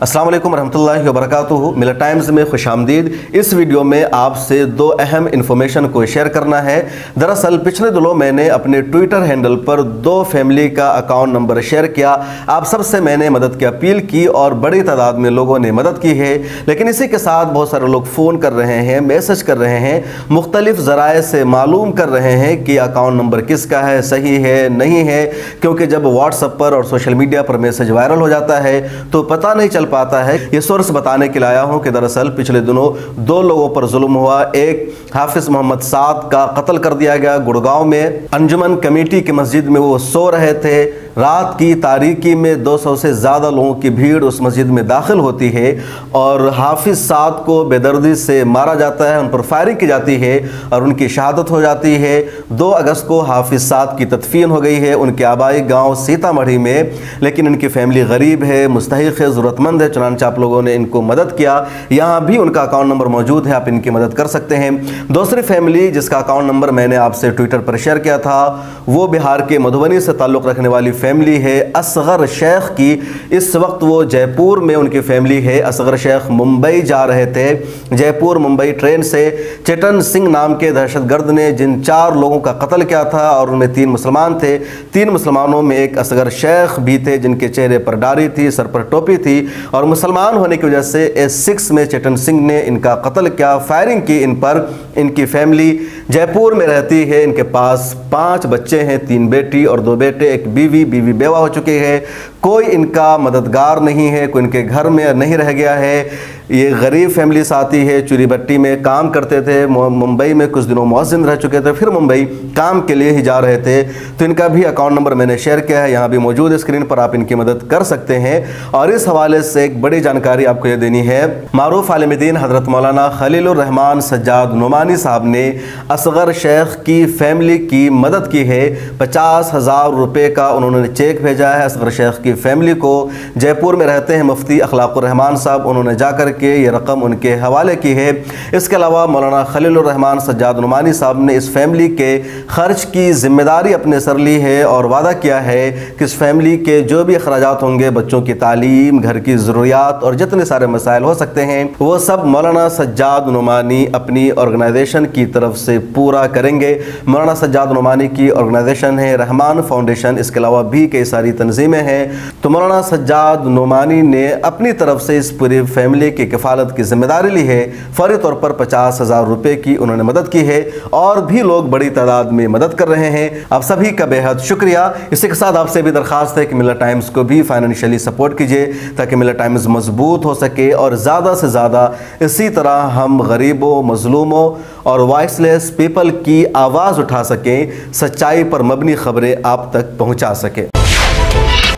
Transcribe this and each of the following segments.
अस्सलाम वालेकुम रहमतुल्लाहि व बरकातुहू। मिलत टाइम्स में खुशामदीद। इस वीडियो में आपसे दो अहम इन्फॉर्मेशन को शेयर करना है। दरअसल पिछले दिनों मैंने अपने ट्विटर हैंडल पर दो फैमिली का अकाउंट नंबर शेयर किया। आप सबसे मैंने मदद की अपील की और बड़ी तादाद में लोगों ने मदद की है। लेकिन इसी के साथ बहुत सारे लोग फ़ोन कर रहे हैं, मैसेज कर रहे हैं, मुख्तलिफ ज़राए से मालूम कर रहे हैं कि अकाउंट नंबर किसका है, सही है नहीं है। क्योंकि जब व्हाट्सएप पर और सोशल मीडिया पर मैसेज वायरल हो जाता है तो पता नहीं चल पाता है। ये सोर्स बताने के लिए आया हूँ कि दरअसल पिछले दिनों दो लोगों पर जुल्म हुआ। एक हाफिज मोहम्मद साद का कत्ल कर दिया गया गुड़गांव में। अंजुमन कमेटी की मस्जिद में वो सो रहे थे। रात की तारीकी में 200 से ज़्यादा लोगों की भीड़ उस मस्जिद में दाखिल होती है और हाफिज साद को बेदर्दी से मारा जाता है, उन पर फायरिंग की जाती है और उनकी शहादत हो जाती है। 2 अगस्त को हाफिज साद की तदफीन हो गई है उनके आबाई गांव सीतामढ़ी में। लेकिन इनकी फैमिली गरीब है, मुस्तहिक है, ज़रूरतमंद है, चुनांचे आप लोगों ने इनको मदद किया। यहाँ भी उनका अकाउंट नंबर मौजूद है, आप इनकी मदद कर सकते हैं। दूसरी फैमिली जिसका अकाउंट नंबर मैंने आपसे ट्विटर पर शेयर किया था वो बिहार के मधुबनी से ताल्लुक़ रखने वाली फैमिली है असगर शेख की। इस वक्त वो जयपुर में उनकी फैमिली है। असगर शेख मुंबई जा रहे थे। जयपुर मुंबई ट्रेन से चेतन सिंह नाम के दहशतगर्द ने जिन 4 लोगों का कत्ल किया था और उनमें 3 मुसलमान थे। 3 मुसलमानों में एक असगर शेख भी थे जिनके चेहरे पर दाढ़ी थी, सर पर टोपी थी और मुसलमान होने की वजह से S6 में चेतन सिंह ने इनका कत्ल किया, फायरिंग की इन पर। इनकी फैमिली जयपुर में रहती है। इनके पास 5 बच्चे हैं, 3 बेटी और 2 बेटे, एक बीवी बेवा हो चुकी है। कोई इनका मददगार नहीं है, कोई इनके घर में नहीं रह गया है। ये गरीब फैमिली साथी है, चूरी भट्टी में काम करते थे, मुंबई में कुछ दिनों मुअज्जिन रह चुके थे, फिर मुंबई काम के लिए ही जा रहे थे। तो इनका भी अकाउंट नंबर मैंने शेयर किया है, यहाँ भी मौजूद है स्क्रीन पर, आप इनकी मदद कर सकते हैं। और इस हवाले से एक बड़ी जानकारी आपको ये देनी है। मारूफ आलिम दीन हज़रत मौलाना खलीलुर रहमान सज्जाद नुमानी साहब ने असगर शेख की फैमिली की मदद की है। 50,000 रुपये का उन्होंने चेक भेजा है असगर शेख की फैमिली को। जयपुर में रहते हैं मुफ्ती अखलाकुर रहमान साहब, उन्होंने जाकर के ये रकम उनके हवाले की है। इसके अलावा मौलाना खलीलुर रहमान सज्जाद नुमानी साहब ने इस फैमिली के खर्च की जिम्मेदारी अपने सर ली है और वादा किया है कि इस फैमिली के जो भी अखराजात होंगे, बच्चों की तालीम, घर की ज़रूरियात और जितने सारे मसाइल हो सकते हैं वो सब मौलाना सज्जाद नुमानी अपनी ऑर्गेनाइजेशन की तरफ से पूरा करेंगे। मौलाना सज्जाद नुमानी की ऑर्गेनाइजेशन है रहमान फाउंडेशन, इसके अलावा भी कई सारी तंजीमें हैं। तो मौलाना सज्जाद नुमानी ने अपनी तरफ से इस पूरी फैमिली की किफ़ालत की जिम्मेदारी ली है। फौरी तौर पर 50,000 रुपये की उन्होंने मदद की है और भी लोग बड़ी तादाद में मदद कर रहे हैं। आप सभी का बेहद शुक्रिया। इसी के साथ आपसे भी दरख्वास्त है कि मिलत टाइम्स को भी फाइनेंशियली सपोर्ट कीजिए ताकि मिलत टाइम्स मजबूत हो सके और ज़्यादा से ज़्यादा इसी तरह हम गरीबों, मजलूमों और वॉइसलेस पीपल की आवाज़ उठा सकें, सच्चाई पर मबनी खबरें आप तक पहुँचा सकें।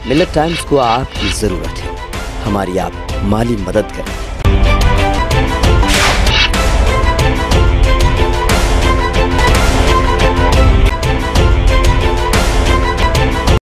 मिलत टाइम्स को आपकी ज़रूरत है, हमारी आप माली मदद करें।